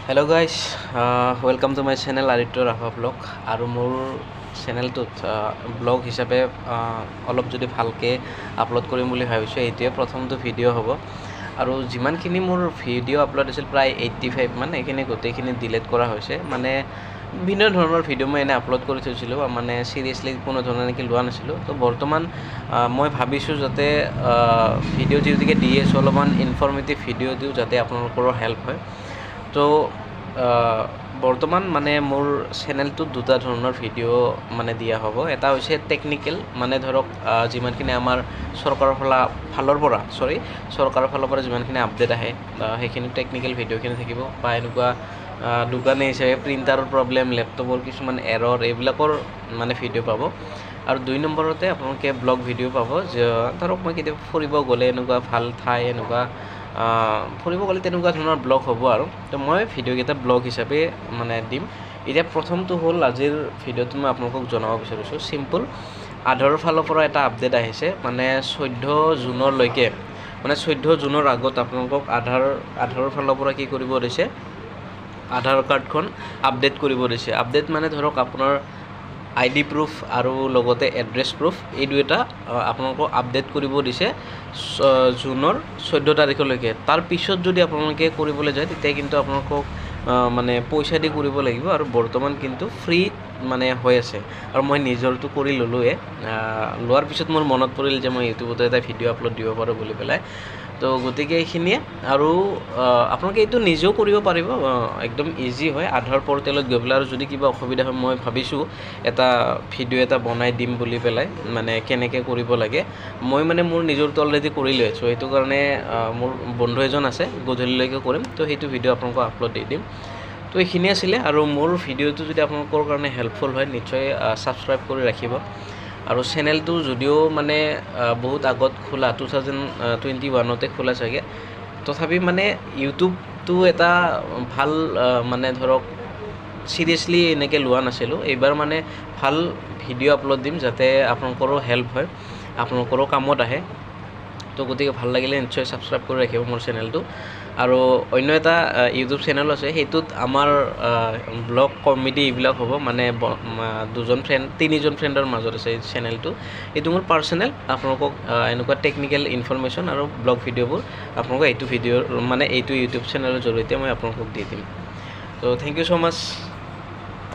Hello guys, welcome to my channel Aditya Rava blog. আৰু মোৰ চেনেলটোত blog হিচাপে অলপ যদি ভালকৈ আপলোড কৰিম বুলি ভাবিছোঁ। এইটোৱে প্ৰথমটো ভিডিঅ' হ'ব আৰু যিমানখিনি মোৰ ভিডিঅ' আপলোড আছিল প্ৰায় 85 মান, এইখিনি গোটেইখিনি ডিলিট কৰা হৈছে। মানে বিভিন্ন ধৰণৰ ভিডিঅ' মই এনে আপলোড কৰি থৈছিলোঁ, মানে চিৰিয়াছলি কোনো ধৰণৰ এনেকৈ লোৱা নাছিলোঁ। তো বৰ্তমান মই ভাবিছোঁ যাতে ভিডিঅ' যিহেতুকে দি আছোঁ অলপমান ইনফৰ্মেটিভ ভিডিঅ' দিওঁ যাতে আপোনালোকৰো হেল্প হয়। তো বৰ্তমান মানে মোৰ চেনেলটোত দুটা ধৰণৰ ভিডিঅ' মানে দিয়া হ'ব। এটা হৈছে টেকনিকেল, মানে ধৰক যিমানখিনি আমাৰ চৰকাৰৰ ফালৰ পৰা যিমানখিনি আপডেট আহে সেইখিনি টেকনিকেল ভিডিঅ'খিনি থাকিব, বা এনেকুৱা দোকানী হিচাপে প্ৰিণ্টাৰৰ প্ৰব্লেম, লেপটপৰ কিছুমান এৰৰ, এইবিলাকৰ মানে ভিডিঅ' পাব। আৰু 2 নম্বৰতে আপোনালোকে ব্লগ ভিডিঅ' পাব, যে ধৰক মই কেতিয়াবা ফুৰিব গ'লে এনেকুৱা ভাল ঠাই এনেকুৱা ফুৰিব গ'লে তেনেকুৱা ধৰণৰ ব্লগ হ'ব। আৰু তো মই ভিডিঅ'কেইটা ব্লগ হিচাপে মানে দিম। এতিয়া প্ৰথমটো হ'ল আজিৰ ভিডিঅ'টো মই আপোনালোকক জনাব বিচাৰিছোঁ চিম্পল। আধাৰৰ ফালৰ পৰা এটা আপডেট আহিছে, মানে 14 জুনলৈকে, মানে 14 জুনৰ আগত আপোনালোকক আধাৰৰ ফালৰ পৰা কি কৰিব দিছে, আধাৰ কাৰ্ডখন আপডেট কৰিব দিছে। আপডেট মানে ধৰক আপোনাৰ ID প্ৰুফ আৰু লগতে এড্ৰেছ প্ৰুফ, এই দুটা আপোনালোকক আপডেট কৰিব দিছে জুনৰ 14 তাৰিখলৈকে। তাৰ পিছত যদি আপোনালোকে কৰিবলৈ যায় তেতিয়া কিন্তু আপোনালোকক মানে পইচা দি কৰিব লাগিব, আৰু বৰ্তমান কিন্তু ফ্ৰী মানে হৈ আছে। আৰু মই নিজৰটো কৰি ল'লোৱে, লোৱাৰ পিছত মোৰ মনত পৰিল যে মই ইউটিউবতে এটা ভিডিঅ' আপলোড দিব পাৰোঁ বুলি পেলাই। তো গতিকে এইখিনিয়ে। আৰু আপোনালোকে এইটো নিজেও কৰিব পাৰিব, একদম ইজি হয়। আধাৰ পৰ্টেলত গৈ পেলাই, আৰু যদি কিবা অসুবিধা হয় মই ভাবিছোঁ এটা ভিডিঅ' এটা বনাই দিম বুলি পেলাই, মানে কেনেকৈ কৰিব লাগে। মই মানে মোৰ নিজৰটো অলৰেডি কৰি লৈ আছোঁ, সেইটো কাৰণে মোৰ বন্ধু এজন আছে, গধূলিলৈকে কৰিম। তো সেইটো ভিডিঅ' আপোনালোকক আপলোড দি দিম। তো এইখিনি আছিলে। আৰু মোৰ ভিডিঅ'টো যদি আপোনালোকৰ কাৰণে হেল্পফুল হয় নিশ্চয় ছাবস্ক্ৰাইব কৰি ৰাখিব। আৰু চেনেলটো যদিও মানে বহুত আগত খোলা, 2021তে খোলা চাগে, তথাপি মানে ইউটিউবটো এটা ভাল মানে ধৰক চিৰিয়াছলি এনেকৈ লোৱা নাছিলোঁ। এইবাৰ মানে ভাল ভিডিঅ' আপলোড দিম যাতে আপোনালোকৰো হেল্প হয়, আপোনালোকৰো কামত আহে। তো গতিকে ভাল লাগিলে নিশ্চয় ছাবস্ক্ৰাইব কৰি ৰাখিব মোৰ চেনেলটো। আৰু অন্য এটা ইউটিউব চেনেল আছে, সেইটোত আমাৰ ব্লগ কমেডি এইবিলাক হ'ব, মানে 3জন ফ্ৰেণ্ডৰ মাজত আছে এই চেনেলটো। এইটো মোৰ পাৰ্চনেল। আপোনালোকক এনেকুৱা টেকনিকেল ইনফৰমেশ্যন আৰু ব্লগ ভিডিঅ'বোৰ আপোনালোকক এইটো ইউটিউব চেনেলৰ জৰিয়তে মই আপোনালোকক দি দিম। তো থেংক ইউ ছ' মাছ।